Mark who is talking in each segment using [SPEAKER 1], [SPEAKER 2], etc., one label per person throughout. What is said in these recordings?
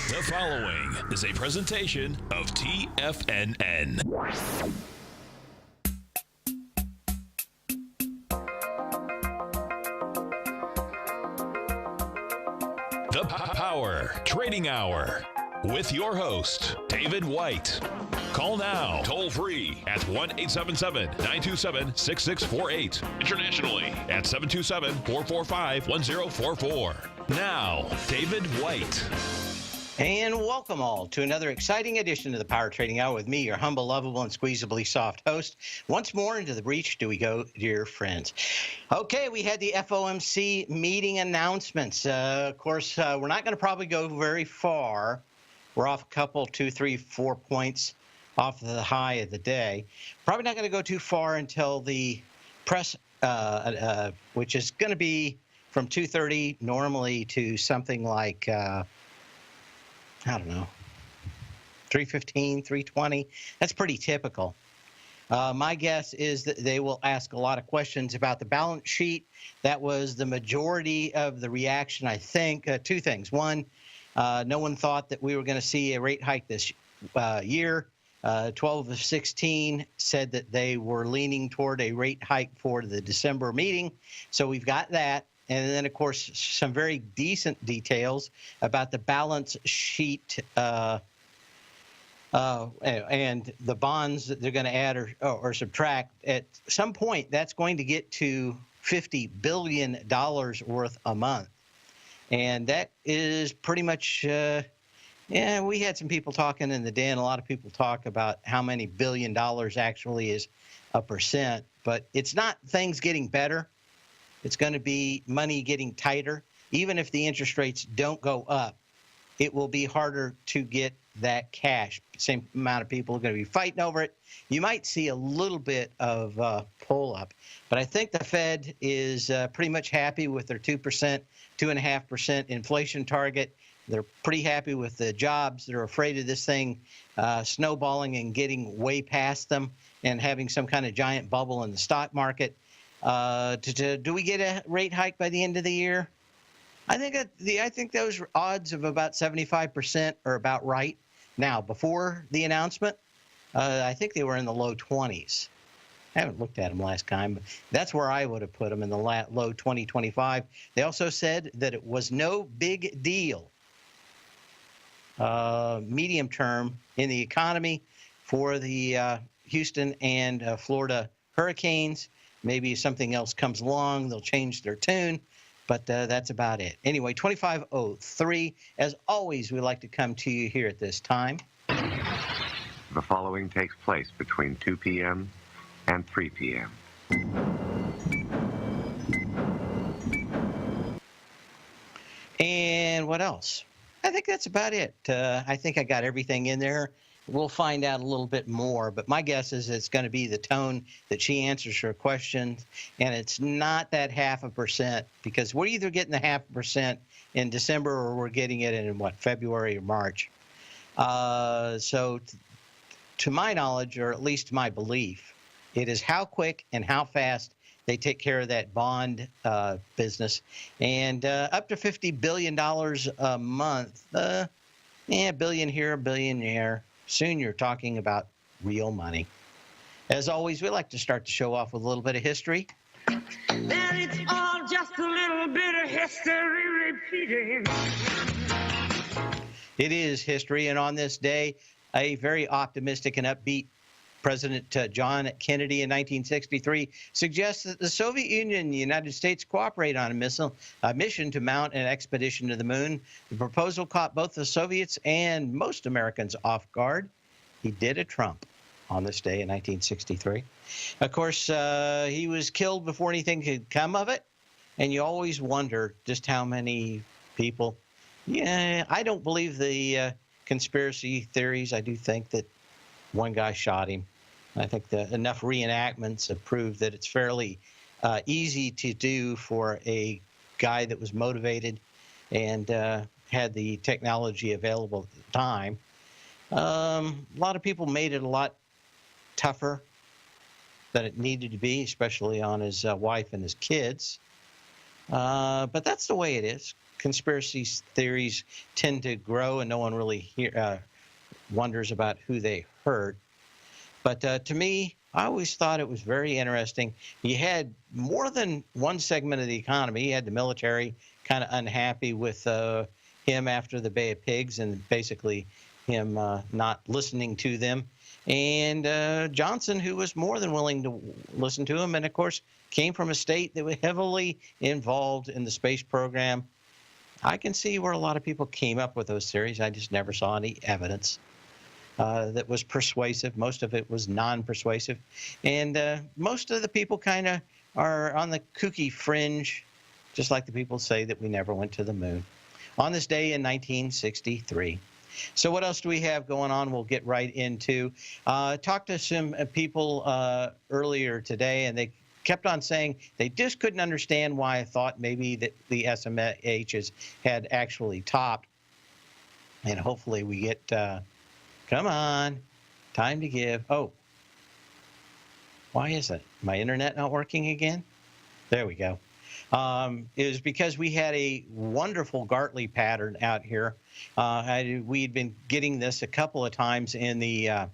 [SPEAKER 1] The following is a presentation of TFNN. The Power Trading Hour with your host, David White. Call now, toll free at 1-877-927-6648. Internationally at 727-445-1044. Now, David White.
[SPEAKER 2] And welcome all to another exciting edition of the Power Trading Hour with me, your humble, lovable, and squeezably soft host. Once more into the breach do we go, dear friends. Okay, we had the FOMC meeting announcements. Of course, we're not going to probably go very far. We're off a couple, 2, 3, 4 points off the high of the day. Probably not going to go too far until the press, which is going to be from 2:30 normally to something like, I don't know, 3:15, 3:20. That's pretty typical. My guess is that they will ask a lot of questions about the balance sheet. That was the majority of the reaction, I think. Two things. One, no one thought that we were going to see a rate hike this year. 12 of 16 said that they were leaning toward a rate hike for the December meeting. So we've got that. And then, of course, some very decent details about the balance sheet and the bonds that they're going to add or subtract. At some point, that's going to get to $50 billion worth a month. And that is pretty much, we had some people talking in the den. A lot of people talk about how many $1 billion actually is a percent. But it's not things getting better. It's going to be money getting tighter. Even if the interest rates don't go up, it will be harder to get that cash. Same amount of people are going to be fighting over it. You might see a little bit of pull up, but I think the Fed is pretty much happy with their 2%, 2.5% inflation target. They're pretty happy with the jobs. They're afraid of this thing snowballing and getting way past them and having some kind of giant bubble in the stock market. Do we get a rate hike by the end of the year? I think those odds of about 75% are about right. Now, before the announcement, I think they were in the low 20s. I haven't looked at them last time, but that's where I would have put them, in the low 20, 25. They also said that it was no big deal, medium term, in the economy for the Houston and Florida hurricanes. Maybe something else comes along, they'll change their tune, but that's about it. Anyway, 2503. As always, we like to come to you here at this time.
[SPEAKER 3] The following takes place between 2 p.m. and 3 p.m.
[SPEAKER 2] And what else? I think that's about it. I think I got everything in there. We'll find out a little bit more, but my guess is it's going to be the tone that she answers her questions, and it's not that 0.5%, because we're either getting the 0.5% in December or we're getting it in, February or March. So to my knowledge, or at least my belief, it is how quick and how fast they take care of that bond business. And up to $50 billion a month, a billion here, a billion there. Soon you're talking about real money. As always, we like to start the show off with a little bit of history.
[SPEAKER 4] And it's all just a little bit of history repeating.
[SPEAKER 2] It is history, and on this day, a very optimistic and upbeat President John Kennedy in 1963 suggests that the Soviet Union and the United States cooperate on a mission to mount an expedition to the moon. The proposal caught both the Soviets and most Americans off guard. He did a Trump on this day in 1963. Of course, he was killed before anything could come of it, and you always wonder just how many people. Yeah, I don't believe the conspiracy theories. I do think that one guy shot him. I think enough reenactments have proved that it's fairly easy to do for a guy that was motivated and had the technology available at the time. A lot of people made it a lot tougher than it needed to be, especially on his wife and his kids. But that's the way it is. conspiracy theories tend to grow, and no one really wonders about who they hurt. But to me, I always thought it was very interesting. You had more than one segment of the economy. You had the military kind of unhappy with him after the Bay of Pigs and basically him not listening to them. And Johnson, who was more than willing to listen to him, and of course came from a state that was heavily involved in the space program. I can see where a lot of people came up with those theories. I just never saw any evidence that was persuasive. Most of it was non-persuasive. And most of the people kind of are on the kooky fringe, just like the people say that we never went to the moon on this day in 1963. So what else do we have going on? We'll get right into. Talked to some people earlier today, and they kept on saying they just couldn't understand why I thought maybe that the SMHs had actually topped. And hopefully we get, come on, time to give. Oh, why is it? My internet not working again? There we go. It was because we had a wonderful Gartley pattern out here. We'd been getting this a couple of times in the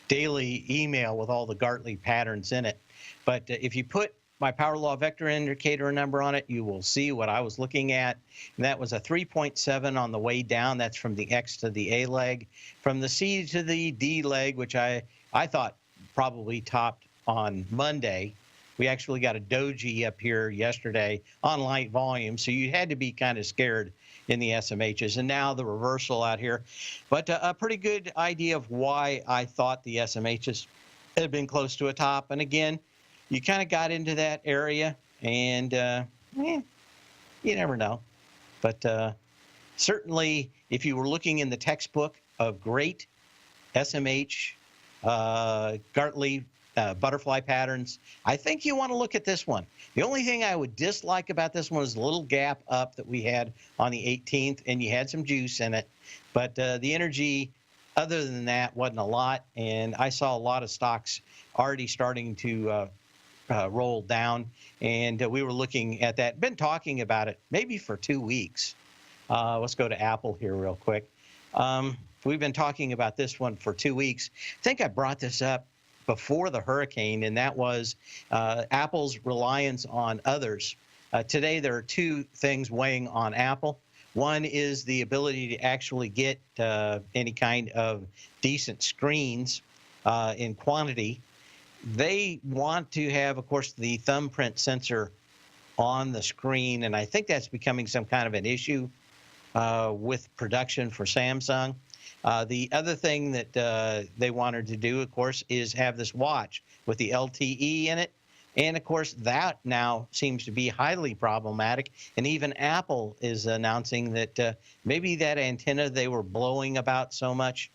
[SPEAKER 2] daily email with all the Gartley patterns in it. But if you put my power law vector indicator number on it, you will see what I was looking at. And that was a 3.7 on the way down. That's from the X to the A leg. From the C to the D leg, which I thought probably topped on Monday. We actually got a doji up here yesterday on light volume, so you had to be kind of scared in the SMHs. And now the reversal out here. But a pretty good idea of why I thought the SMHs had been close to a top. And again, you kind of got into that area, and you never know. But certainly, if you were looking in the textbook of great SMH, Gartley, butterfly patterns, I think you want to look at this one. The only thing I would dislike about this one is the little gap up that we had on the 18th, and you had some juice in it. But the energy, other than that, wasn't a lot, and I saw a lot of stocks already starting to roll down, and we were looking at that, been talking about it maybe for 2 weeks. Let's go to Apple here real quick. We've been talking about this one for 2 weeks. I think I brought this up before the hurricane, and that was Apple's reliance on others. Today, there are two things weighing on Apple. One is the ability to actually get any kind of decent screens in quantity. They want to have, of course, the thumbprint sensor on the screen, and I think that's becoming some kind of an issue with production for Samsung. The other thing that they wanted to do, of course, is have this watch with the LTE in it. And, of course, that now seems to be highly problematic. And even Apple is announcing that maybe that antenna they were blowing about so much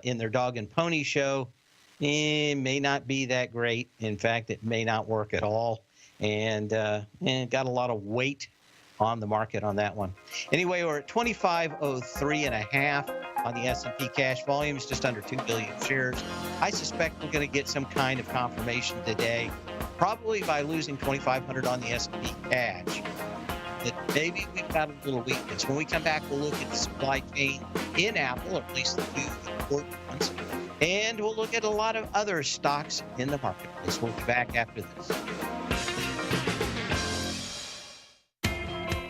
[SPEAKER 2] in their dog and pony show may not be that great. In fact, it may not work at all. And got a lot of weight on the market on that one. Anyway, we're at 2503.5 on the S&P cash volumes, just under 2 billion shares. I suspect we're going to get some kind of confirmation today, probably by losing 2,500 on the S&P cash, that maybe we've got a little weakness. When we come back, we'll look at the supply chain in Apple, or at least the two important ones, and we'll look at a lot of other stocks in the marketplace. We'll be back after this.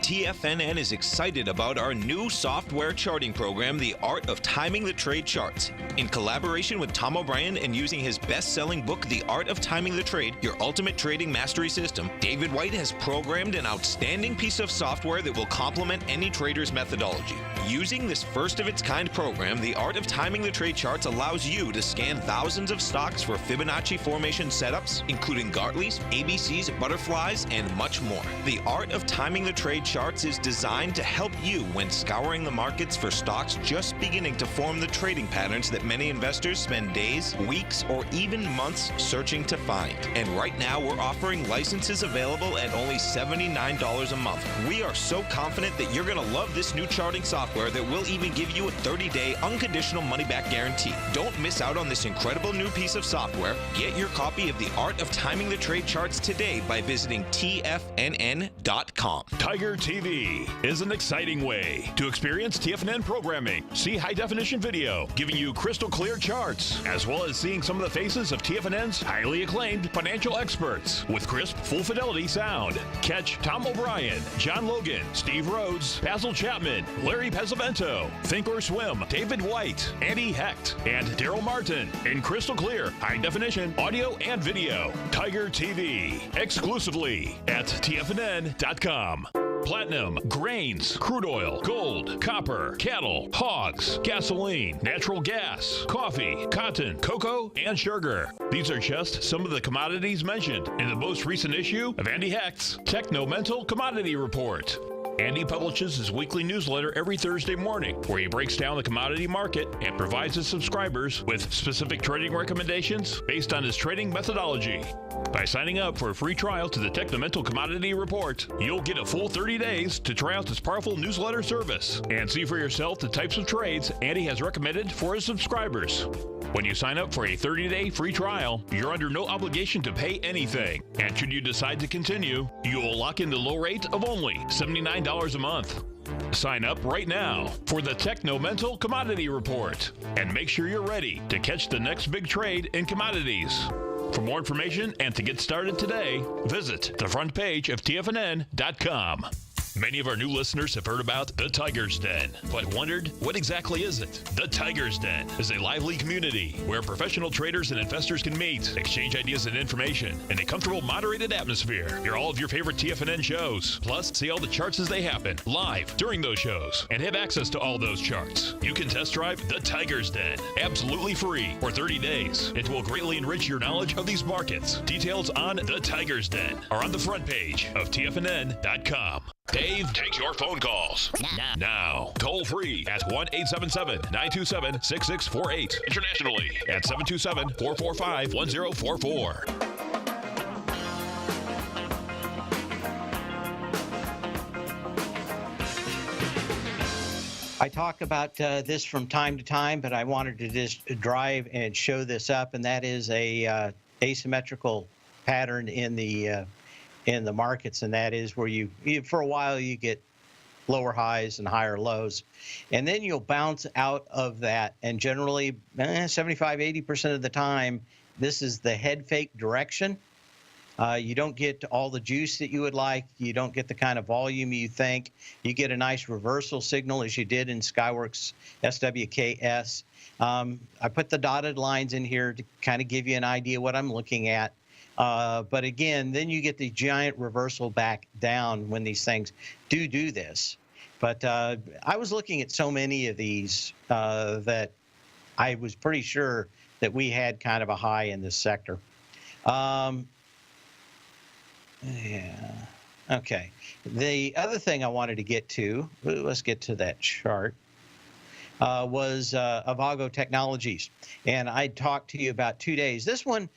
[SPEAKER 5] TFNN is excited about our new software charting program, The Art of Timing the Trade Charts. In collaboration with Tom O'Brien and using his best-selling book, The Art of Timing the Trade, Your Ultimate Trading Mastery System, David White has programmed an outstanding piece of software that will complement any trader's methodology. Using this first-of-its-kind program, The Art of Timing the Trade Charts allows you to scan thousands of stocks for Fibonacci formation setups, including Gartleys, ABCs, butterflies, and much more. The Art of Timing the Trade Charts is designed to help you when scouring the markets for stocks just beginning to form the trading patterns that many investors spend days, weeks, or even months searching to find. And right now, we're offering licenses available at only $79 a month. We are so confident that you're going to love this new charting software that will even give you a 30-day unconditional money-back guarantee. Don't miss out on this incredible new piece of software. Get your copy of The Art of Timing the Trade Charts today by visiting TFNN.com.
[SPEAKER 1] Tiger TV TV is an exciting way to experience TFNN programming. See high-definition video giving you crystal clear charts, as well as seeing some of the faces of TFNN's highly acclaimed financial experts with crisp, full-fidelity sound. Catch Tom O'Brien, John Logan, Steve Rhodes, Basil Chapman, Larry Pesavento, Think or Swim, David White, Andy Hecht, and Daryl Martin in crystal clear, high-definition audio and video. Tiger TV, exclusively at TFNN.com. Platinum, grains, crude oil, gold, copper, cattle, hogs, gasoline, natural gas, coffee, cotton, cocoa, and sugar. These are just some of the commodities mentioned in the most recent issue of Andy Hecht's Techno-Mental Commodity Report. Andy publishes his weekly newsletter every Thursday morning, where he breaks down the commodity market and provides his subscribers with specific trading recommendations based on his trading methodology. By signing up for a free trial to the Techno-Mental Commodity Report, you'll get a full 30 days to try out this powerful newsletter service and see for yourself the types of trades Andy has recommended for his subscribers. When you sign up for a 30-day free trial, you're under no obligation to pay anything. And should you decide to continue, you will lock in the low rate of only $79 a month. Sign up right now for the Techno-Mental Commodity Report and make sure you're ready to catch the next big trade in commodities. For more information and to get started today, visit the front page of TFNN.com. Many of our new listeners have heard about the Tiger's Den, but wondered, what exactly is it? The Tiger's Den is a lively community where professional traders and investors can meet, exchange ideas and information in a comfortable, moderated atmosphere. Hear all of your favorite TFNN shows, plus see all the charts as they happen live during those shows, and have access to all those charts. You can test drive the Tiger's Den absolutely free for 30 days. It will greatly enrich your knowledge of these markets. Details on the Tiger's Den are on the front page of TFNN.com. Dave takes your phone calls now. Toll free at 1-877-927-6648. Internationally at 727-445-1044.
[SPEAKER 2] I talk about this from time to time, but I wanted to just drive and show this up, and that is a asymmetrical pattern in the markets, and that is where you for a while you get lower highs and higher lows, and then you'll bounce out of that, and generally 75-80% of the time this is the head fake direction. You don't get all the juice that you would like. You don't get the kind of volume you think. You get a nice reversal signal, as you did in Skyworks SWKS. I put the dotted lines in here to kind of give you an idea what I'm looking at. But again, then you get the giant reversal back down when these things do this. But I was looking at so many of these that I was pretty sure that we had kind of a high in this sector. Yeah. Okay. The other thing I wanted to get to, let's get to that chart, was Avago Technologies. And I talked to you about 2 days. This one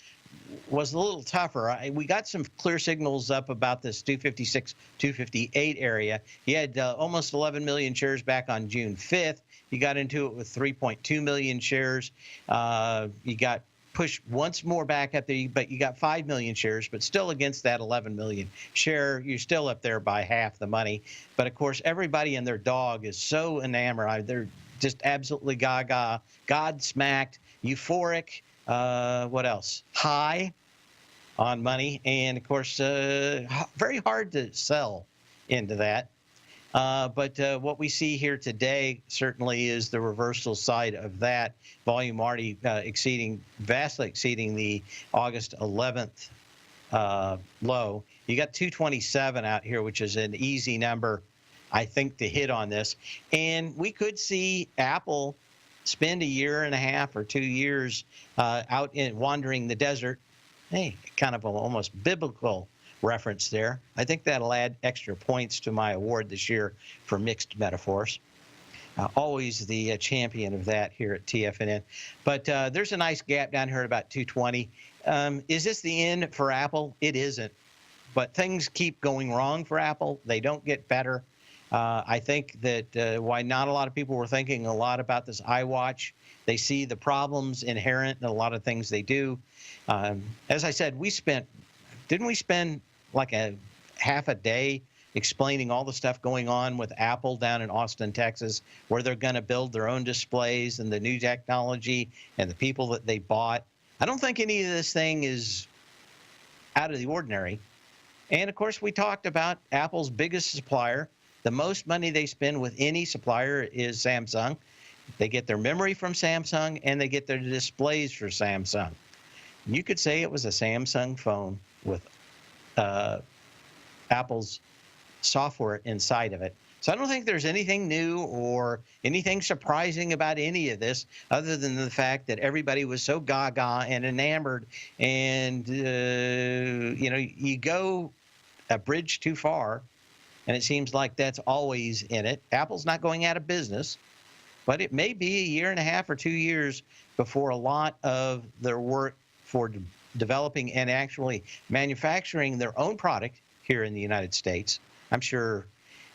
[SPEAKER 2] was a little tougher. We got some clear signals up about this 256, 258 area. You had almost 11 million shares back on June 5th. You got into it with 3.2 million shares. You got pushed once more back up there, but you got 5 million shares, but still against that 11 million share, you're still up there by half the money. But of course, everybody and their dog is so enamored. They're just absolutely gaga, God-smacked, euphoric. What else? High on money, and of course, very hard to sell into that. But what we see here today certainly is the reversal side of that. Volume already vastly exceeding the August 11th low. You got 227 out here, which is an easy number, I think, to hit on this. And we could see Apple spend a year and a half or 2 years out in wandering the desert. Hey, kind of an almost biblical reference there. I think that'll add extra points to my award this year for mixed metaphors. Always the champion of that here at TFNN. But there's a nice gap down here at about 220. Is this the end for Apple? It isn't. But things keep going wrong for Apple. They don't get better. I think that why not a lot of people were thinking a lot about this iWatch. They see the problems inherent in a lot of things they do. As I said, didn't we spend like a half a day explaining all the stuff going on with Apple down in Austin, Texas, where they're going to build their own displays and the new technology and the people that they bought. I don't think any of this thing is out of the ordinary. And of course, we talked about Apple's biggest supplier. The most money they spend with any supplier is Samsung. They get their memory from Samsung, and they get their displays for Samsung. You could say it was a Samsung phone with Apple's software inside of it. So I don't think there's anything new or anything surprising about any of this, other than the fact that everybody was so gaga and enamored. And, you go a bridge too far, and it seems like that's always in it. Apple's not going out of business, but it may be a year and a half or 2 years before a lot of their work for developing and actually manufacturing their own product here in the United States. I'm sure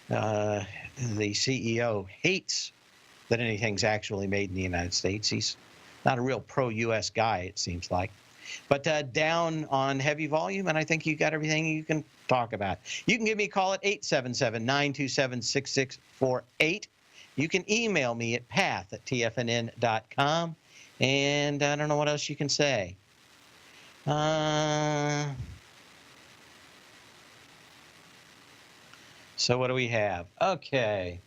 [SPEAKER 2] the CEO hates that anything's actually made in the United States. He's not a real pro-U.S. guy, it seems like. But down on heavy volume, and I think you got everything you can talk about. You can give me a call at 877-927-6648. You can email me at path@tfnn.com. And I don't know what else you can say. So what do we have? Okay.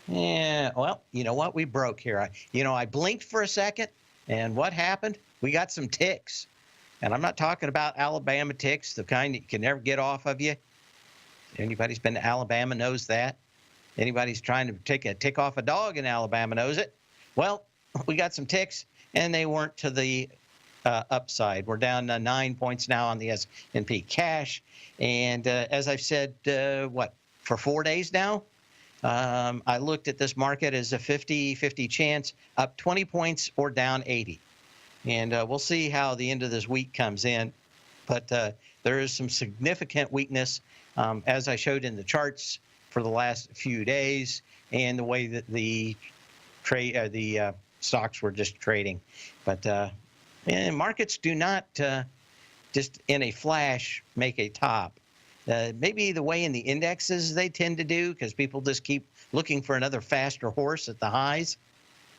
[SPEAKER 2] Yeah, well, you know what? We broke here. I blinked for a second, and what happened? We got some ticks. And I'm not talking about Alabama ticks, the kind that you can never get off of you. Anybody's been to Alabama knows that. Anybody's trying to take a tick off a dog in Alabama knows it. Well, we got some ticks, and they weren't to the upside. We're down 9 points now on the S&P cash. And as I've said, for 4 days now, I looked at this market as a 50-50 chance, up 20 points or down 80. And we'll see how the end of this week comes in. But there is some significant weakness, as I showed in the charts for the last few days, and the way that the stocks were just trading. But markets do not just in a flash make a top. Maybe the way in the indexes they tend to do, because people just keep looking for another faster horse at the highs.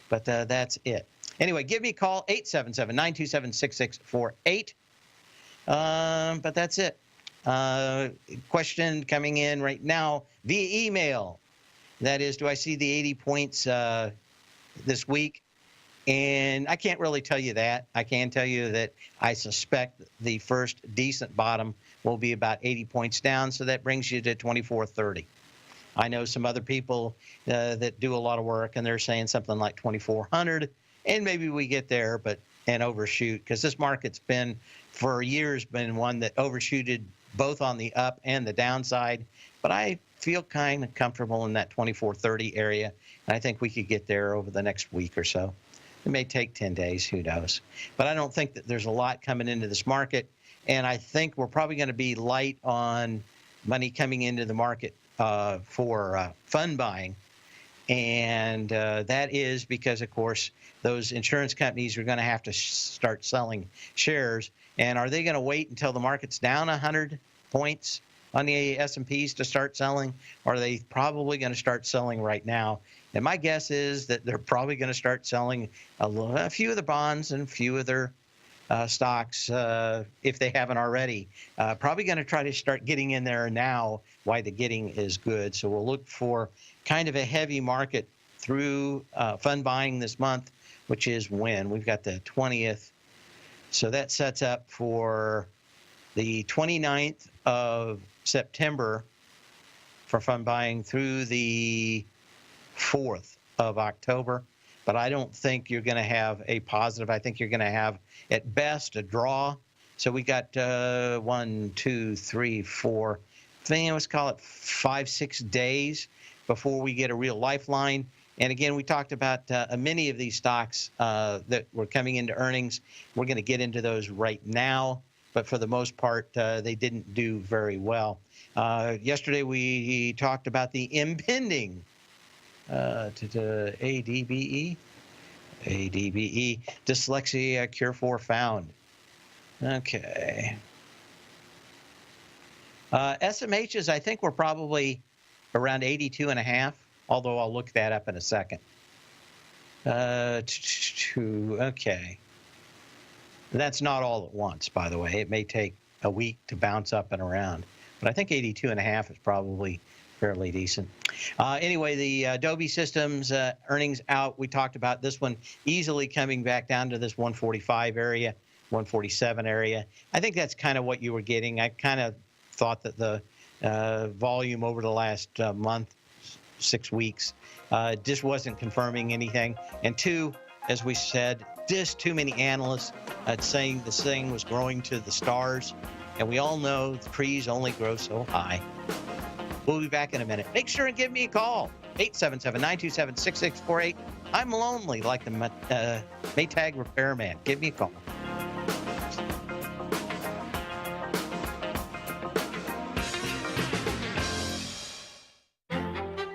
[SPEAKER 2] But that's it. Anyway, give me a call, 877-927-6648. But that's it. Question coming in right now via email. That is, do I see the 80 points this week? And I can't really tell you that. I can tell you that I suspect the first decent bottom will be about 80 points down, so that brings you to 2430. I know some other people that do a lot of work, and they're saying something like 2400, and maybe we get there, and overshoot, because this market's been, for years, been one that overshooted both on the up and the downside. But I feel kind of comfortable in that 2430 area, and I think we could get there over the next week or so. It may take 10 days, who knows. But I don't think that there's a lot coming into this market, and I think we're probably going to be light on money coming into the market for fund buying. And that is because, of course, those insurance companies are going to have to start selling shares. And are they going to wait until the market's down 100 points on the S&Ps to start selling? Or are they probably going to start selling right now? And my guess is that they're probably going to start selling a few of the bonds and a few of their stocks, if they haven't already. Probably going to try to start getting in there now while the getting is good. So we'll look for kind of a heavy market through fund buying this month, which is when? We've got the 20th. So that sets up for the 29th of September for fund buying through the 4th of October. But I don't think you're going to have a positive. I think you're going to have, at best, a draw. So we got 1, 2, 3, 4, let's call it 5-6 days before we get a real lifeline. And again, we talked about many of these stocks that were coming into earnings. We're going to get into those right now. But for the most part, they didn't do very well. Yesterday, we talked about the impending ADBE, dyslexia cure for found. Okay. SMHs, I think we're probably around 82.5, although I'll look that up in a second. Okay. That's not all at once, by the way. It may take a week to bounce up and around, but I think 82.5 is probably fairly decent. Anyway, the Adobe Systems earnings out. We talked about this one easily coming back down to this 145 area, 147 area. I think that's kind of what you were getting. I kind of thought that the volume over the last month, 6 weeks, just wasn't confirming anything. And two, as we said, just too many analysts saying this thing was growing to the stars. And we all know the trees only grow so high. We'll be back in a minute. Make sure and give me a call, 877-927-6648. I'm lonely like the Maytag repairman. Give me a call.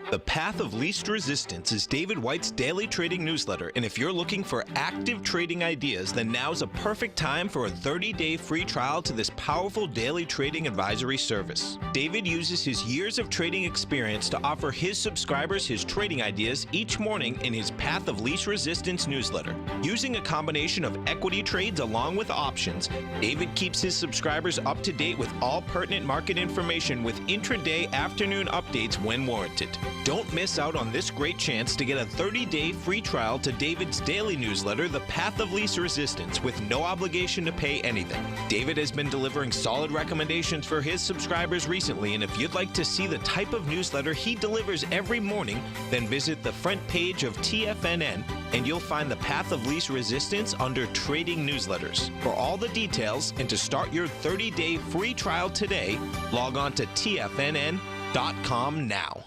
[SPEAKER 5] The Path of Least Resistance is David White's daily trading newsletter, and if you're looking for active trading ideas, then now's a perfect time for a 30-day free trial to this powerful daily trading advisory service. David uses his years of trading experience to offer his subscribers his trading ideas each morning in his Path of Least Resistance newsletter. Using a combination of equity trades along with options, David keeps his subscribers up to date with all pertinent market information with intraday afternoon updates when warranted. Don't miss out on this great chance to get a 30-day free trial to David's daily newsletter, The Path of Least Resistance, with no obligation to pay anything. David has been delivering solid recommendations for his subscribers recently, and if you'd like to see the type of newsletter he delivers every morning, then visit the front page of TFNN and you'll find The Path of Least Resistance under Trading Newsletters. For all the details and to start your 30-day free trial today, log on to TFNN.com now.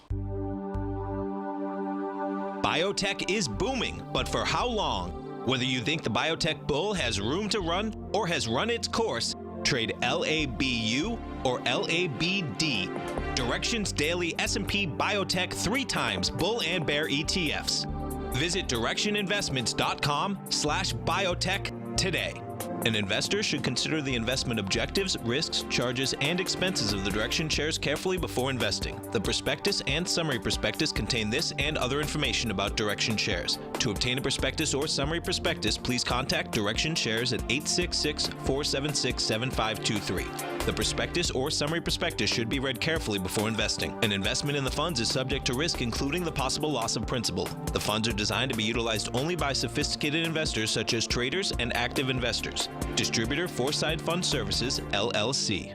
[SPEAKER 5] Biotech is booming, but for how long? Whether you think the biotech bull has room to run or has run its course, trade LABU or LABD. Direction's daily S&P Biotech 3 times bull and bear ETFs. Visit directioninvestments.com/biotech today. An investor should consider the investment objectives, risks, charges, and expenses of the Direction shares carefully before investing. The prospectus and summary prospectus contain this and other information about Direction shares. To obtain a prospectus or summary prospectus, please contact Direction shares at 866-476-7523. The prospectus or summary prospectus should be read carefully before investing. An investment in the funds is subject to risk, including the possible loss of principal. The funds are designed to be utilized only by sophisticated investors such as traders and active investors. Distributor Foreside Fund Services, LLC.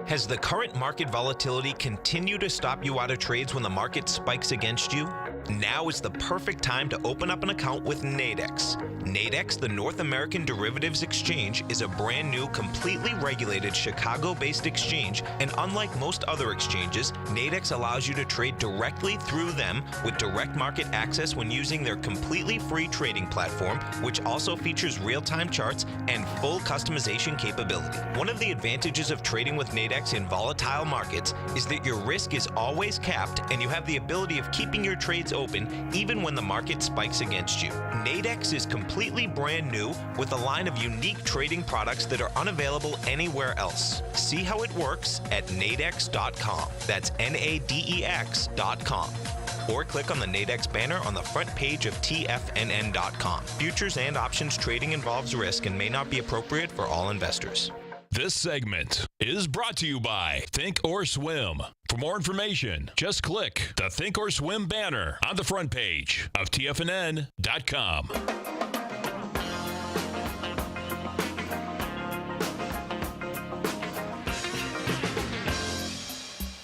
[SPEAKER 5] Has the current market volatility continued to stop you out of trades when the market spikes against you? Now is the perfect time to open up an account with Nadex. Nadex, the North American Derivatives Exchange, is a brand new, completely regulated Chicago-based exchange, and unlike most other exchanges, Nadex allows you to trade directly through them with direct market access when using their completely free trading platform, which also features real-time charts and full customization capability. One of the advantages of trading with Nadex in volatile markets is that your risk is always capped and you have the ability of keeping your trades open even when the market spikes against you. Nadex is completely brand new with a line of unique trading products that are unavailable anywhere else. See how it works at nadex.com. That's NADEX.com. Or click on the Nadex banner on the front page of TFNN.com. Futures and options trading involves risk and may not be appropriate for all investors.
[SPEAKER 1] This segment is brought to you by Think or Swim. For more information, just click the Think or Swim banner on the front page of TFNN.com.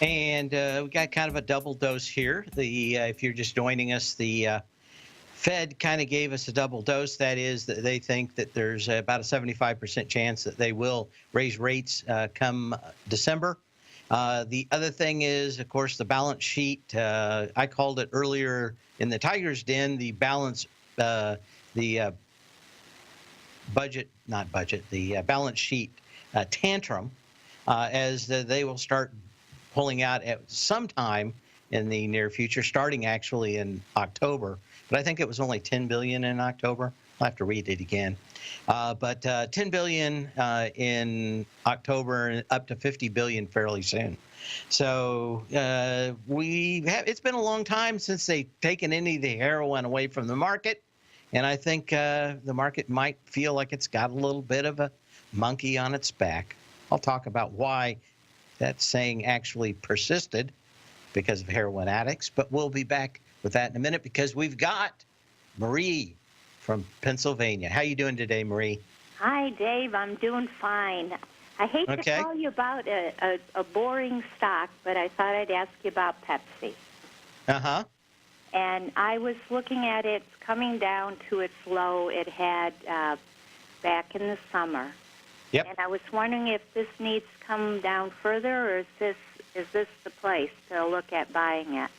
[SPEAKER 2] And we got kind of a double dose here. If you're just joining us, the Fed kind of gave us a double dose. That is that they think that there's about a 75% chance that they will raise rates come December. The other thing is, of course, the balance sheet. I called it earlier in the Tiger's Den, the balance, the balance sheet tantrum, as they will start pulling out at some time in the near future, starting actually in October. But I think it was only $10 billion in October. I'll have to read it again. But 10 billion in October and up to 50 billion fairly soon. So it's been a long time since they've taken any of the heroin away from the market. And I think the market might feel like it's got a little bit of a monkey on its back. I'll talk about why that saying actually persisted because of heroin addicts. But we'll be back with that in a minute because we've got Marie from Pennsylvania. How you doing today, Marie?
[SPEAKER 6] Hi, Dave. I'm doing fine. I hate to call you about a boring stock, but I thought I'd ask you about Pepsi.
[SPEAKER 2] Uh-huh.
[SPEAKER 6] And I was looking at it coming down to its low it had back in the summer.
[SPEAKER 2] Yep.
[SPEAKER 6] And I was wondering if this needs to come down further, or is this the place to look at buying it?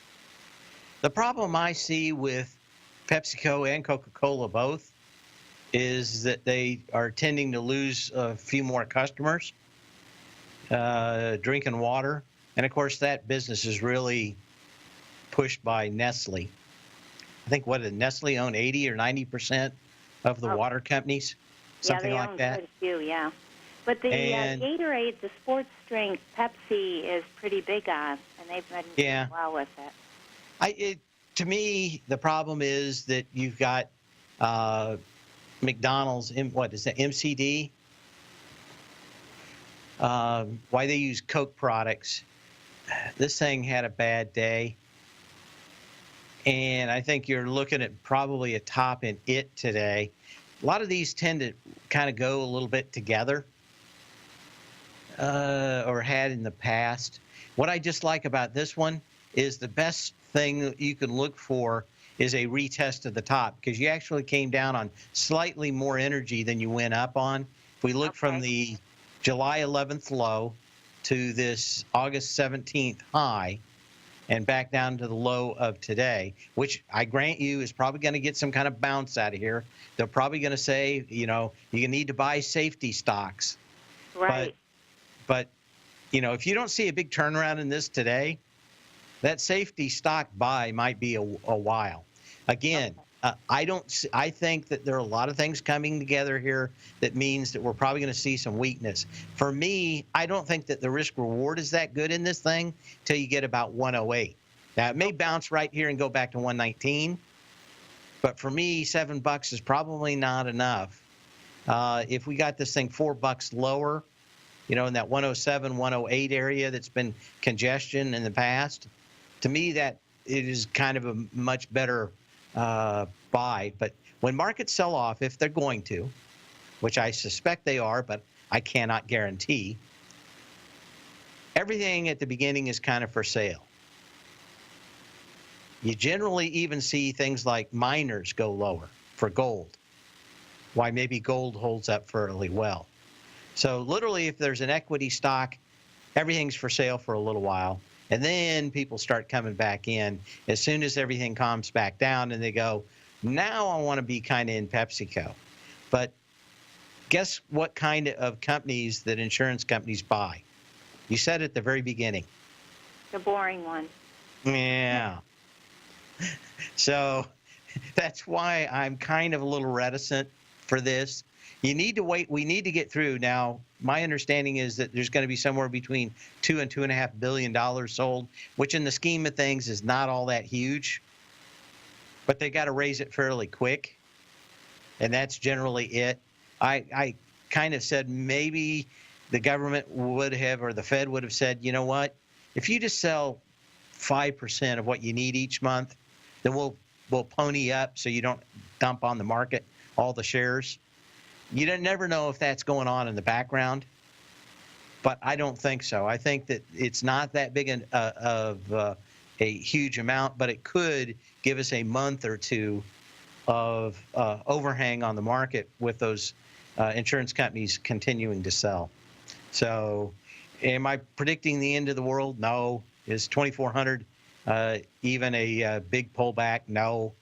[SPEAKER 2] The problem I see with PepsiCo and Coca-Cola both is that they are tending to lose a few more customers drinking water. And, of course, that business is really pushed by Nestle. I think, Nestle own 80 or 90% of the water companies, something like that.
[SPEAKER 6] Yeah, they own quite a few, yeah. But the Gatorade, the sports drink, Pepsi is pretty big on, and they've been doing well with it.
[SPEAKER 2] To me, the problem is that you've got McDonald's, what is that, MCD? Why they use Coke products. This thing had a bad day. And I think you're looking at probably a top in it today. A lot of these tend to kind of go a little bit together or had in the past. What I just like about this one is the best thing that you can look for is a retest of the top because you actually came down on slightly more energy than you went up on. If we look from the July 11th low to this August 17th high and back down to the low of today, which I grant you is probably going to get some kind of bounce out of here. They're probably going to say, you need to buy safety stocks.
[SPEAKER 6] Right.
[SPEAKER 2] But if you don't see a big turnaround in this today, that safety stock buy might be a while. Again, I think that there are a lot of things coming together here that means that we're probably going to see some weakness. For me, I don't think that the risk reward is that good in this thing till you get about 108. Now, it may bounce right here and go back to 119, but for me, $7 is probably not enough. If we got this thing $4 lower, in that 107, 108 area that's been congestion in the past, to me that it is kind of a much better buy. But when markets sell off, if they're going to, which I suspect they are, but I cannot guarantee, everything at the beginning is kind of for sale. You generally even see things like miners go lower for gold. Why maybe gold holds up fairly well. So literally, if there's an equity stock, everything's for sale for a little while. And then people start coming back in as soon as everything calms back down and they go, now I want to be kind of in PepsiCo. But guess what kind of companies that insurance companies buy? You said at the very beginning.
[SPEAKER 6] The boring one.
[SPEAKER 2] Yeah. So that's why I'm kind of a little reticent for this. You need to wait. We need to get through. Now, my understanding is that there's going to be somewhere between $2 and $2.5 billion sold, which in the scheme of things is not all that huge. But they got to raise it fairly quick, and that's generally it. I kind of said maybe the government would have, or the Fed would have said, you know what? If you just sell 5% of what you need each month, then we'll pony up so you don't dump on the market all the shares. You don't never know if that's going on in the background, but I don't think so. I think that it's not that big of a huge amount, but it could give us a month or two of overhang on the market with those insurance companies continuing to sell. So am I predicting the end of the world? No. Is 2,400 even a big pullback? No.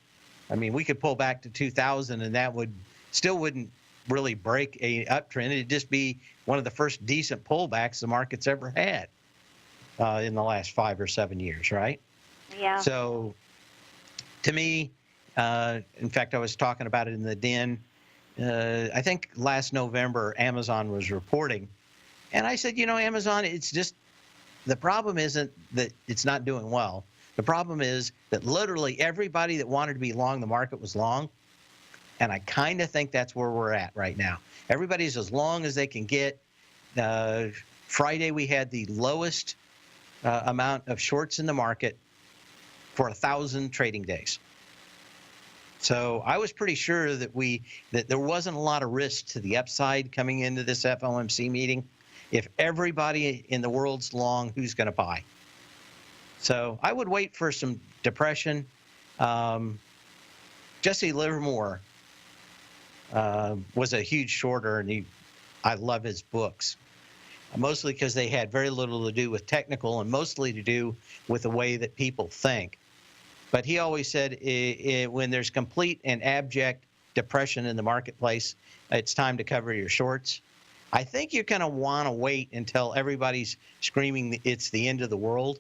[SPEAKER 2] I mean, we could pull back to 2,000 and that wouldn't really break a uptrend. It'd just be one of the first decent pullbacks the market's ever had in the last 5 or 7 years, right?
[SPEAKER 6] Yeah.
[SPEAKER 2] So to me, In fact, I was talking about it in the Den. I think last November, Amazon was reporting. And I said, Amazon, it's just, the problem isn't that it's not doing well. The problem is that literally everybody that wanted to be long the market was long. And I kind of think that's where we're at right now. Everybody's as long as they can get. Friday, we had the lowest amount of shorts in the market for 1,000 trading days. So I was pretty sure that there wasn't a lot of risk to the upside coming into this FOMC meeting. If everybody in the world's long, who's going to buy? So I would wait for some depression. Jesse Livermore was a huge shorter, and I love his books, mostly because they had very little to do with technical and mostly to do with the way that people think. But he always said when there's complete and abject depression in the marketplace, it's time to cover your shorts. I think you're going to want to wait until everybody's screaming it's the end of the world,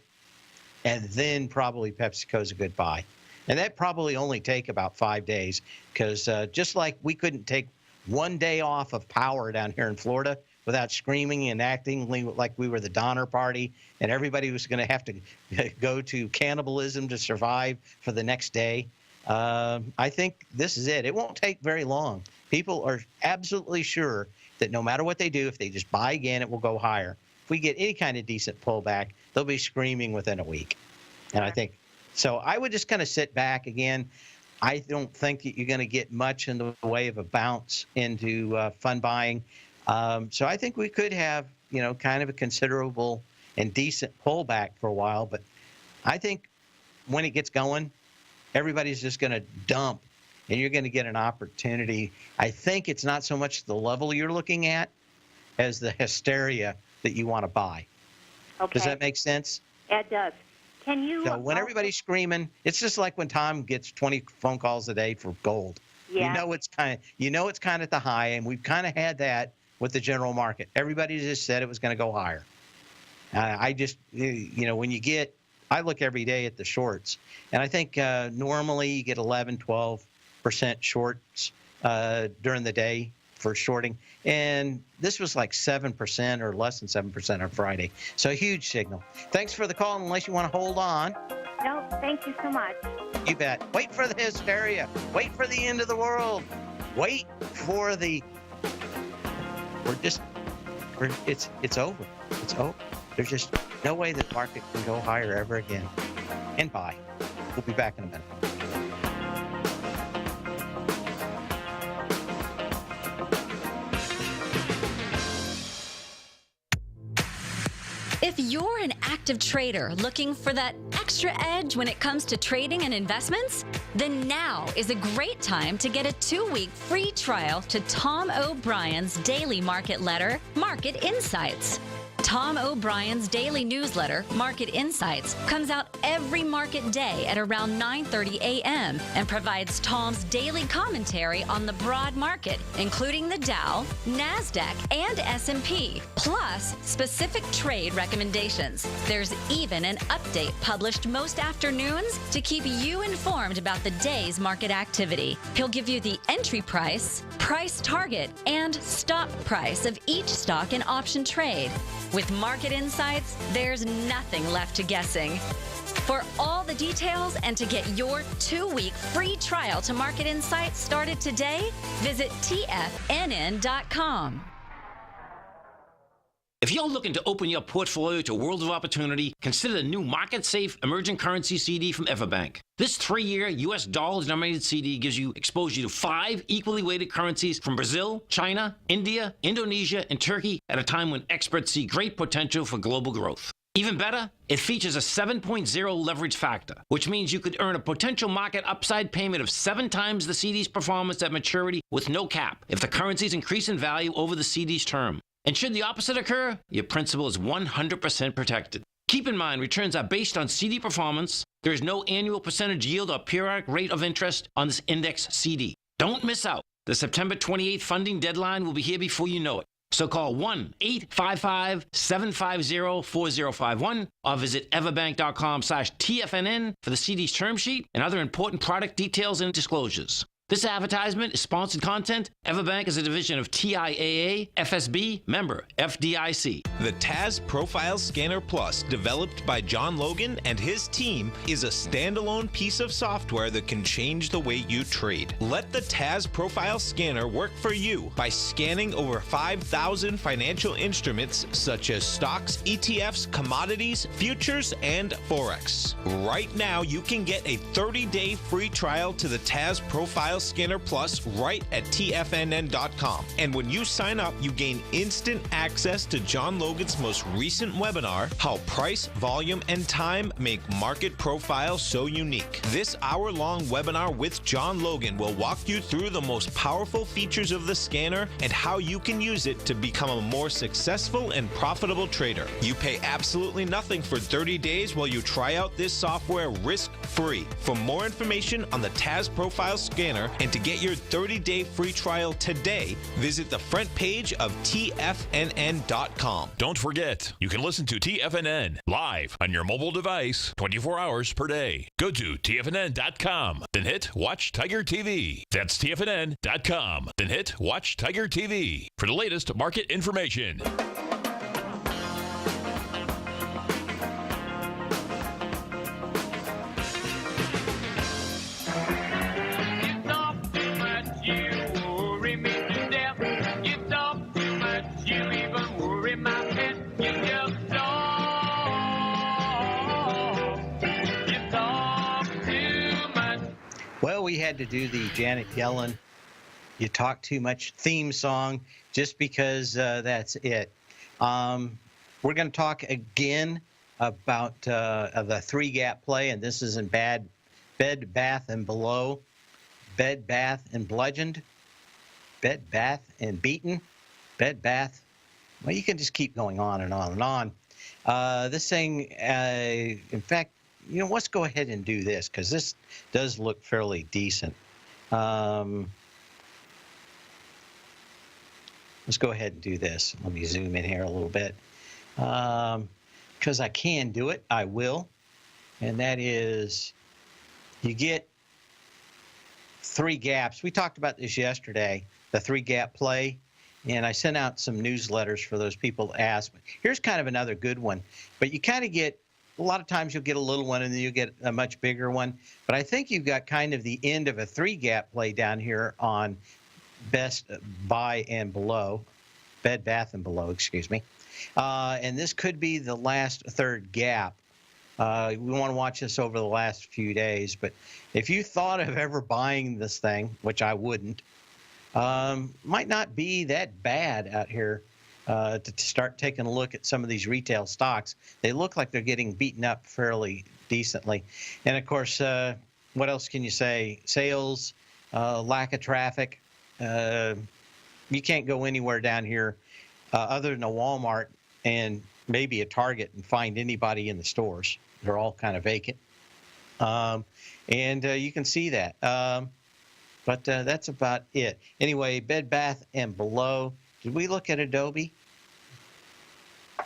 [SPEAKER 2] and then probably PepsiCo's a good buy. And that probably only take about 5 days, because just like we couldn't take 1 day off of power down here in Florida without screaming and acting like we were the Donner Party, and everybody was going to have to go to cannibalism to survive for the next day. I think this is it. It won't take very long. People are absolutely sure that no matter what they do, if they just buy again, it will go higher. If we get any kind of decent pullback, they'll be screaming within a week. And I think, so I would just kind of sit back again. I don't think that you're going to get much in the way of a bounce into fund buying. So I think we could have, kind of a considerable and decent pullback for a while. But I think when it gets going, everybody's just going to dump, and you're going to get an opportunity. I think it's not so much the level you're looking at as the hysteria that you want to buy.
[SPEAKER 6] Okay.
[SPEAKER 2] Does that make sense?
[SPEAKER 6] It does. Can you?
[SPEAKER 2] So when everybody's screaming, it's just like when Tom gets 20 phone calls a day for gold.
[SPEAKER 6] Yeah.
[SPEAKER 2] It's kind of at the high, and we've kind of had that with the general market. Everybody just said it was going to go higher. I just, when you get, I look every day at the shorts, and I think normally you get 11, 12% shorts during the day for shorting, and this was like 7% or less than 7% on Friday. So a huge signal. Thanks for the call, unless you want to hold on.
[SPEAKER 6] No, thank you so much.
[SPEAKER 2] You bet. Wait for the hysteria. Wait for the end of the world. Wait for the. It's over. It's over. There's just no way that market can go higher ever again. And buy. We'll be back in a minute.
[SPEAKER 7] If you're an active trader looking for that extra edge when it comes to trading and investments, then now is a great time to get a 2-week free trial to Tom O'Brien's daily market letter, Market Insights. Tom O'Brien's daily newsletter, Market Insights, comes out every market day at around 9:30 a.m. and provides Tom's daily commentary on the broad market, including the Dow, NASDAQ, and S&P, plus specific trade recommendations. There's even an update published most afternoons to keep you informed about the day's market activity. He'll give you the entry price, price target, and stop price of each stock and option trade. With Market Insights, there's nothing left to guessing. For all the details and to get your 2-week free trial to Market Insights started today, visit TFNN.com.
[SPEAKER 8] If you're looking to open your portfolio to a world of opportunity, consider the new market-safe emerging currency CD from Everbank. This 3-year U.S. dollar-denominated CD gives you exposure to 5 equally weighted currencies from Brazil, China, India, Indonesia, and Turkey at a time when experts see great potential for global growth. Even better, it features a 7.0 leverage factor, which means you could earn a potential market upside payment of 7 times the CD's performance at maturity with no cap if the currencies increase in value over the CD's term. And should the opposite occur, your principal is 100% protected. Keep in mind, returns are based on CD performance. There is no annual percentage yield or periodic rate of interest on this index CD. Don't miss out. The September 28th funding deadline will be here before you know it. So call 1-855-750-4051 or visit everbank.com/TFNN for the CD's term sheet and other important product details and disclosures. This advertisement is sponsored content. Everbank is a division of TIAA, FSB, member FDIC.
[SPEAKER 5] The TAS Profile Scanner Plus, developed by John Logan and his team, is a standalone piece of software that can change the way you trade. Let the TAS Profile Scanner work for you by scanning over 5,000 financial instruments such as stocks, ETFs, commodities, futures, and Forex. Right now, you can get a 30-day free trial to the TAS Profile Scanner Plus right at TFNN.com. And when you sign up, you gain instant access to John Logan's most recent webinar, How Price, Volume, and Time Make Market Profiles So Unique. This hour-long webinar with John Logan will walk you through the most powerful features of the scanner and how you can use it to become a more successful and profitable trader. You pay absolutely nothing for 30 days while you try out this software risk-free. For more information on the TAS Profile Scanner and to get your 30-day free trial today, visit the front page of TFNN.com.
[SPEAKER 1] Don't forget, you can listen to TFNN live on your mobile device 24 hours per day. Go to TFNN.com, then hit Watch Tiger TV. That's TFNN.com, then hit Watch Tiger TV for the latest market information.
[SPEAKER 2] Well, we had to do the Janet Yellen "You Talk Too Much" theme song just because that's it. We're going to talk again about the three-gap play, and this is in Bed Bath and Below, Bed Bath and Bludgeoned, Bed Bath and Beaten, Bed Bath. Well, you can just keep going on and on and on. This thing, in fact, you know, let's go ahead and do this because this does look fairly decent. Let's go ahead and do this. Let me zoom in here a little bit. Because I can do it, I will. And that is, you get three gaps. We talked about this yesterday, the three-gap play. And I sent out some newsletters for those people to ask. Here's kind of another good one. But you kind of get, a lot of times you'll get a little one and then you get a much bigger one. But I think you've got kind of the end of a three-gap play down here on Best Buy and Below, Bed Bath and Below, excuse me. And this could be the last third gap. We want to watch this over the last few days. But if you thought of ever buying this thing, which I wouldn't, might not be that bad out here to start taking a look at some of these retail stocks. They look like they're getting beaten up fairly decently. And, of course, what else can you say? Sales, lack of traffic. You can't go anywhere down here other than a Walmart and maybe a Target and find anybody in the stores. They're all kind of vacant. And you can see that. But that's about it. Anyway, Bed Bath and Below. Did we look at Adobe?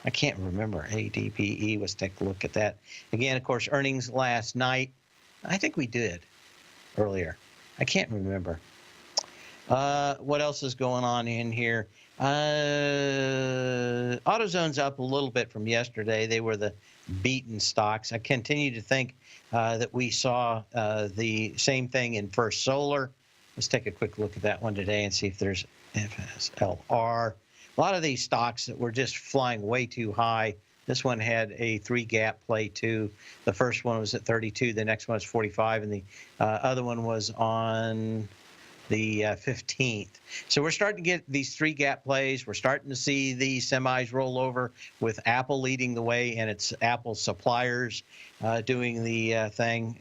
[SPEAKER 2] I can't remember. ADPE. Let's take a look at that. Again, of course, earnings last night. I think we did earlier. I can't remember. What else is going on in here? AutoZone's up a little bit from yesterday. They were the beaten stocks. I continue to think that we saw the same thing in First Solar. Let's take a quick look at that one today and see if there's FSLR. A lot of these stocks that were just flying way too high. This one had a three-gap play too. The first one was at 32. The next one was 45, and the other one was on the 15th. So we're starting to get these three-gap plays. We're starting to see the semis roll over with Apple leading the way, and it's Apple suppliers doing the thing.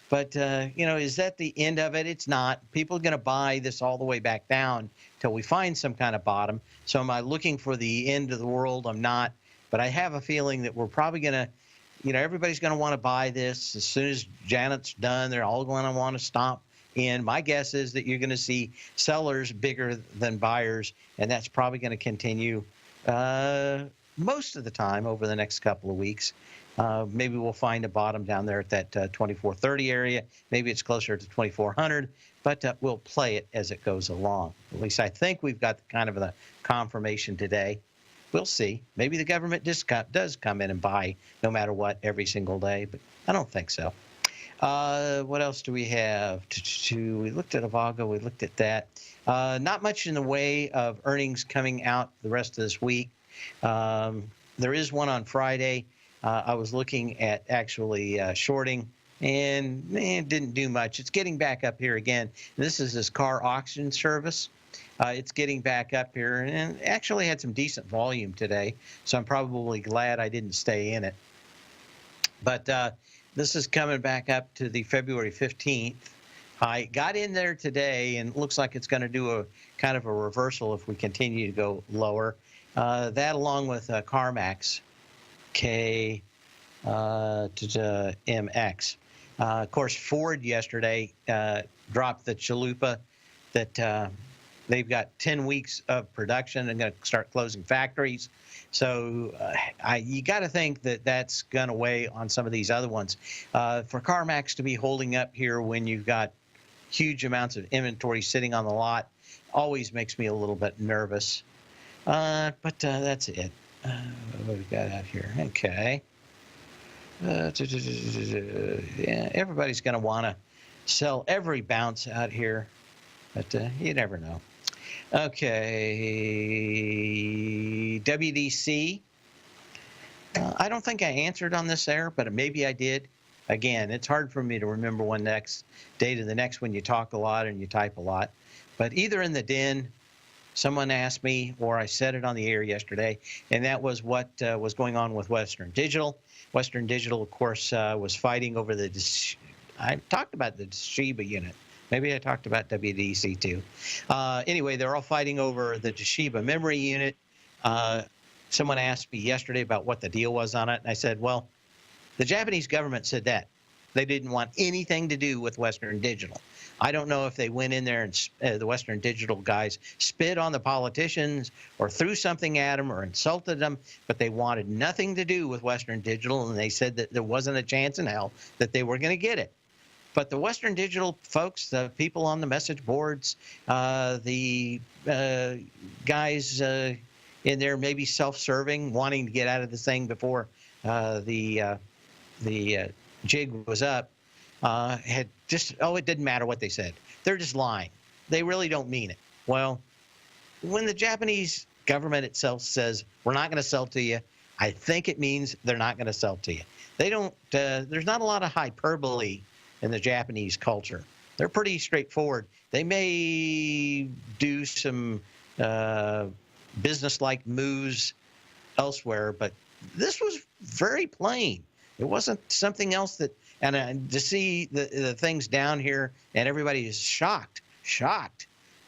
[SPEAKER 2] But, you know, is that the end of it? It's not. People are going to buy this all the way back down until we find some kind of bottom. So am I looking for the end of the world? I'm not. But I have a feeling that we're probably going to, you know, everybody's going to want to buy this. As soon as Janet's done, they're all going to want to stop And my guess is that you're going to see sellers bigger than buyers, and that's probably going to continue most of the time over the next couple of weeks. Maybe we'll find a bottom down there at that 2430 area. Maybe it's closer to 2400, but we'll play it as it goes along. At least I think we've got kind of the confirmation today. We'll see. Maybe the government does come in and buy no matter what every single day, but I don't think so. What else do we have? We looked at Avago. We looked at that. Not much in the way of earnings coming out the rest of this week. There is one on Friday. I was looking at actually shorting, and it didn't do much. It's getting back up here again. This is this car auction service. It's getting back up here, and actually had some decent volume today, so I'm probably glad I didn't stay in it. But this is coming back up to the February 15th. I got in there today, and it looks like it's going to do a kind of a reversal if we continue to go lower. That along with CarMax, K to MX. Of course, Ford yesterday dropped the chalupa that they've got 10 weeks of production and going to start closing factories. So you got to think that that's going to weigh on some of these other ones. For CarMax to be holding up here when you've got huge amounts of inventory sitting on the lot always makes me a little bit nervous. But that's it. What we got out here? Okay. Yeah, everybody's going to want to sell every bounce out here, but you never know. Okay, WDC. I don't think I answered on this there, but maybe I did. Again, it's hard for me to remember one next day to the next when you talk a lot and you type a lot. But either in the den, someone asked me, or I said it on the air yesterday, and that was what was going on with Western Digital. Western Digital, of course, was fighting over the, I talked about the Toshiba unit. Maybe I talked about WDC too. Anyway, they're all fighting over the Toshiba memory unit. Someone asked me yesterday about what the deal was on it, and I said, well, the Japanese government said that. They didn't want anything to do with Western Digital. I don't know if they went in there and the Western Digital guys spit on the politicians or threw something at them or insulted them, but they wanted nothing to do with Western Digital, and they said that there wasn't a chance in hell that they were going to get it. But the Western Digital folks, the people on the message boards, the guys in there maybe self-serving, wanting to get out of this thing before the jig was up, had just, it didn't matter what they said. They're just lying. They really don't mean it. Well, when the Japanese government itself says, we're not going to sell to you, I think it means they're not going to sell to you. They don't, there's not a lot of hyperbole in the Japanese culture. They're pretty straightforward. They may do some business-like moves elsewhere, but this was very plain. It wasn't something else that, and to see the things down here and everybody is shocked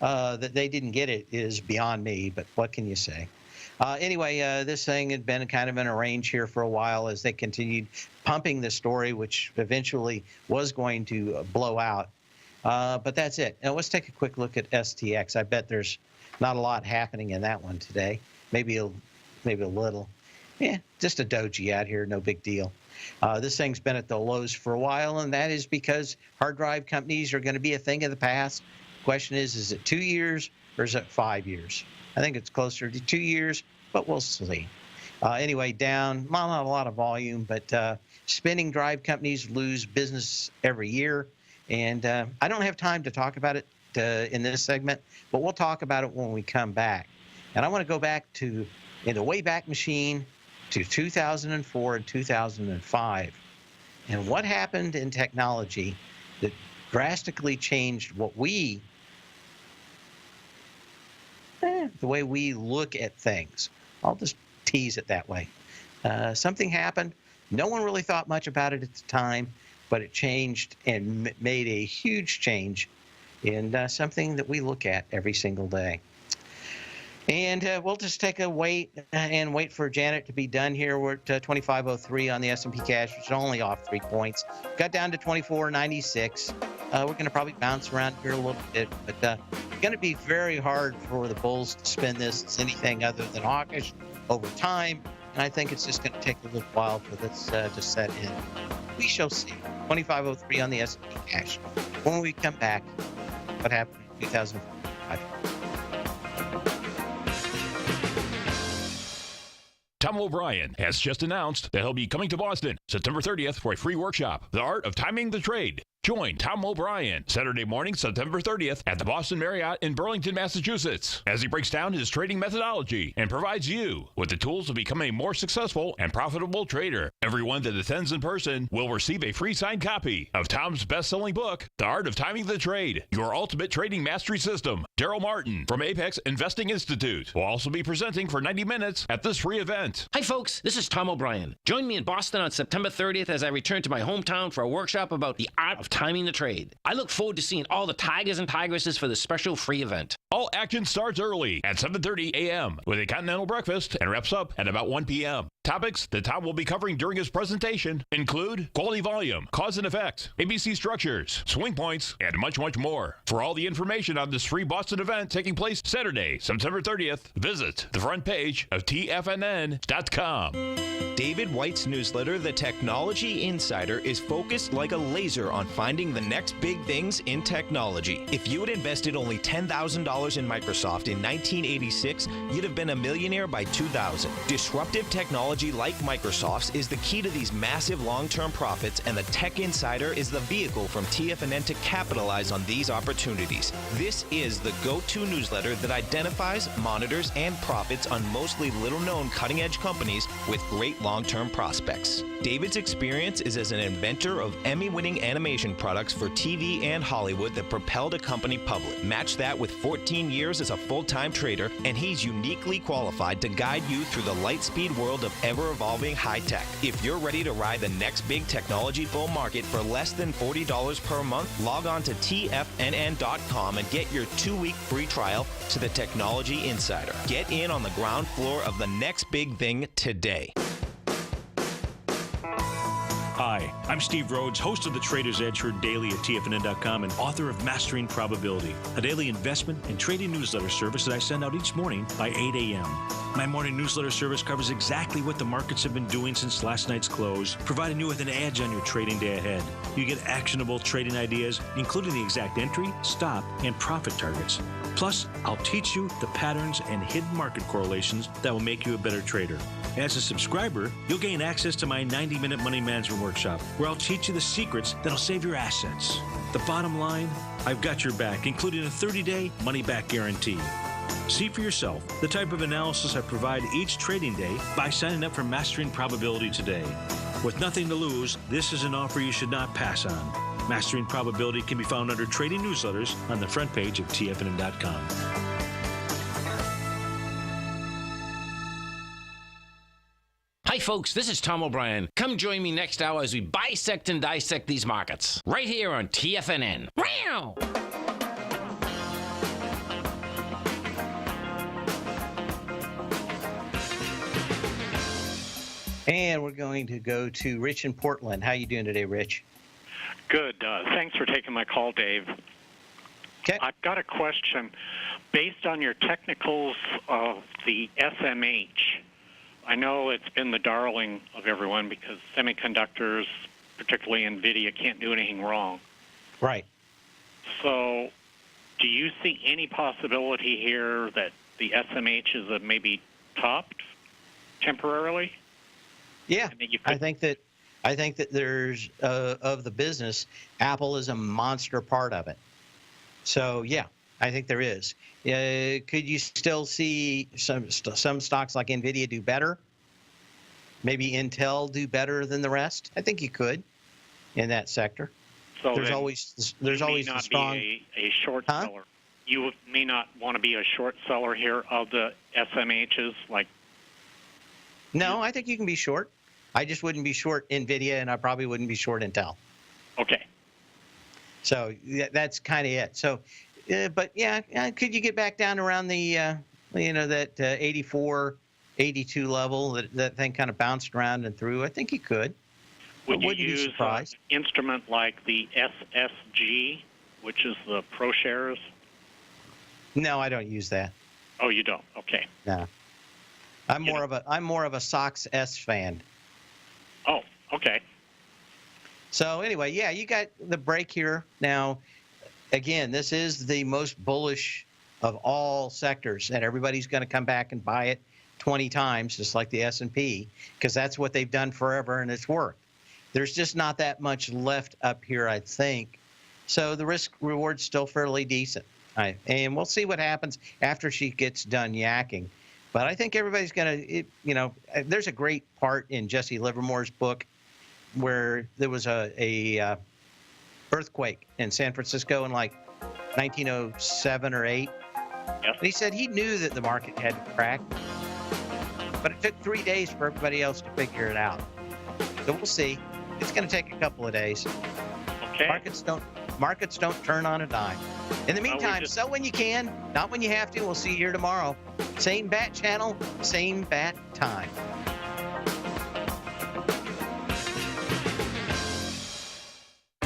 [SPEAKER 2] that they didn't get it is beyond me, but what can you say? Anyway, this thing had been kind of in a range here for a while as they continued pumping the story, which eventually was going to blow out. But that's it. Now let's take a quick look at STX. I bet there's not a lot happening in that one today. Maybe a little. Yeah, just a doji out here, no big deal. This thing's been at the lows for a while, and that is because hard drive companies are going to be a thing of the past. Question is it 2 years or is it 5 years? I think it's closer to 2 years, but we'll see. Anyway, down, well, not a lot of volume, but spinning drive companies lose business every year. And I don't have time to talk about it in this segment, but we'll talk about it when we come back. And I want to go back in the Wayback Machine to 2004 and 2005. And what happened in technology that drastically changed what the way we look at things. I'll just tease it that way. Something happened. No one really thought much about it at the time, but it changed and made a huge change in something that we look at every single day. And we'll just take a wait for Janet to be done here. We're at 2503 on the S&P cash, which is only off 3 points. Got down to 2496. We're going to probably bounce around here a little bit, but it's going to be very hard for the bulls to spin this as anything other than hawkish over time. And I think it's just going to take a little while for this to set in. We shall see. 2503 on the S&P cash. When we come back, what happened in 2005?
[SPEAKER 1] Tom O'Brien has just announced that he'll be coming to Boston September 30th for a free workshop, The Art of Timing the Trade. Join Tom O'Brien Saturday morning, September 30th at the Boston Marriott in Burlington, Massachusetts, as he breaks down his trading methodology and provides you with the tools to become a more successful and profitable trader. Everyone that attends in person will receive a free signed copy of Tom's best-selling book, The Art of Timing the Trade, Your Ultimate Trading Mastery System. Daryl Martin from Apex Investing Institute will also be presenting for 90 minutes at this free event.
[SPEAKER 8] Hi, folks. This is Tom O'Brien. Join me in Boston on September 30th as I return to my hometown for a workshop about the art of timing the trade. I look forward to seeing all the tigers and tigresses for this special free event.
[SPEAKER 1] All action starts early at 7:30 a.m. with a continental breakfast and wraps up at about 1 p.m. Topics that Tom will be covering during his presentation include quality volume, cause and effect, ABC structures, swing points, and much, much more. For all the information on this free Boston event taking place Saturday, September 30th, visit the front page of TFNN.com.
[SPEAKER 5] David White's newsletter, The Technology Insider, is focused like a laser on finding the next big things in technology. If you had invested only $10,000 in Microsoft in 1986, you'd have been a millionaire by 2000. Disruptive technology like Microsoft's is the key to these massive long-term profits, and the Tech Insider is the vehicle from TFNN to capitalize on these opportunities. This is the go-to newsletter that identifies, monitors, and profits on mostly little-known cutting-edge companies with great long-term prospects. David's experience is as an inventor of Emmy-winning animation products for TV and Hollywood that propelled a company public. Match that with 14 years as a full-time trader, and he's uniquely qualified to guide you through the light-speed world of ever-evolving high-tech. If you're ready to ride the next big technology bull market for less than $40 per month, log on to TFNN.com and get your 2-week free trial to the Technology Insider. Get in on the ground floor of the next big thing today.
[SPEAKER 9] Hi, I'm Steve Rhodes, host of the Trader's Edge heard daily at TFNN.com and author of Mastering Probability, a daily investment and trading newsletter service that I send out each morning by 8 a.m. My morning newsletter service covers exactly what the markets have been doing since last night's close, providing you with an edge on your trading day ahead. You get actionable trading ideas, including the exact entry, stop, and profit targets. Plus, I'll teach you the patterns and hidden market correlations that will make you a better trader. As a subscriber, you'll gain access to my 90-minute money management workshop, where I'll teach you the secrets that'll save your assets. The bottom line, I've got your back, including a 30-day money-back guarantee. See for yourself the type of analysis I provide each trading day by signing up for Mastering Probability today. With nothing to lose, this is an offer you should not pass on. Mastering Probability can be found under Trading Newsletters on the front page of TFNN.com.
[SPEAKER 8] Hi, folks. This is Tom O'Brien. Come join me next hour as we bisect and dissect these markets. Right here on TFNN. Wow!
[SPEAKER 2] And we're going to go to Rich in Portland. How you doing today, Rich?
[SPEAKER 10] Good. Thanks for taking my call, Dave.
[SPEAKER 2] Okay.
[SPEAKER 10] I've got a question. Based on your technicals of the SMH, I know it's been the darling of everyone because semiconductors, particularly NVIDIA, can't do anything wrong.
[SPEAKER 2] Right.
[SPEAKER 10] So do you see any possibility here that the SMH is maybe topped temporarily?
[SPEAKER 2] Yeah, I think that there's of the business, Apple is a monster part of it. So yeah, I think there is. Could you still see some stocks like NVIDIA do better? Maybe Intel do better than the rest? I think you could in that sector.
[SPEAKER 10] So
[SPEAKER 2] there's always a strong.
[SPEAKER 10] Be a short seller. You may not want to be a short seller here of the SMHs, like.
[SPEAKER 2] No, I think you can be short. I just wouldn't be short NVIDIA, and I probably wouldn't be short Intel.
[SPEAKER 10] Okay.
[SPEAKER 2] So that's kind of it. So, but yeah, could you get back down around the that 84, 82 level, that thing kind of bounced around and through. I think he could.
[SPEAKER 10] Would you use an instrument like the SSG, which is the ProShares?
[SPEAKER 2] No, I don't use that.
[SPEAKER 10] Oh, you don't? Okay.
[SPEAKER 2] No. I'm more of a Sox S fan.
[SPEAKER 10] Oh, okay.
[SPEAKER 2] So anyway, yeah, you got the break here. Now, again, this is the most bullish of all sectors, and everybody's going to come back and buy it 20 times, just like the S&P, because that's what they've done forever, and it's worked. There's just not that much left up here, I think. So the risk reward's still fairly decent. And we'll see what happens after she gets done yakking. But I think everybody's going to, there's a great part in Jesse Livermore's book where there was a earthquake in San Francisco in like 1907 or 8.
[SPEAKER 10] Yes.
[SPEAKER 2] And he said he knew that the market had cracked, but it took 3 days for everybody else to figure it out. So we'll see. It's going to take a couple of days.
[SPEAKER 10] Okay.
[SPEAKER 2] Markets don't turn on a dime. In the meantime, sell when you can, not when you have to. We'll see you here tomorrow. Same bat channel, same bat time.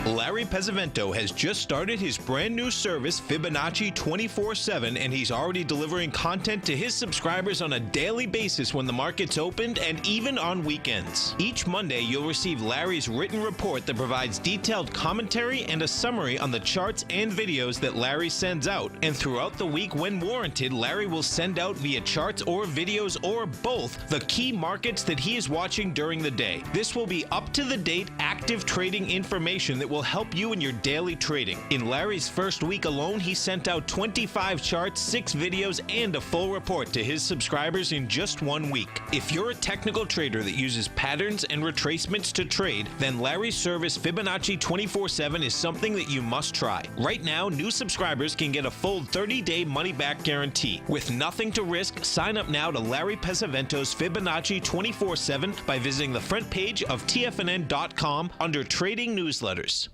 [SPEAKER 5] Larry Pesavento has just started his brand new service, Fibonacci 24/7, and he's already delivering content to his subscribers on a daily basis when the market's opened and even on weekends. Each Monday, you'll receive Larry's written report that provides detailed commentary and a summary on the charts and videos that Larry sends out. And throughout the week, when warranted, Larry will send out via charts or videos or both the key markets that he is watching during the day. This will be up-to-the-date, active trading information that will help you in your daily trading. In Larry's first week alone, he sent out 25 charts, 6 videos, and a full report to his subscribers in just 1 week. If you're a technical trader that uses patterns and retracements to trade, then Larry's service Fibonacci 24/7 is something that you must try. Right now, new subscribers can get a full 30-day money-back guarantee. With nothing to risk, sign up now to Larry Pesavento's Fibonacci 24/7 by visiting the front page of TFNN.com under Trading Newsletters.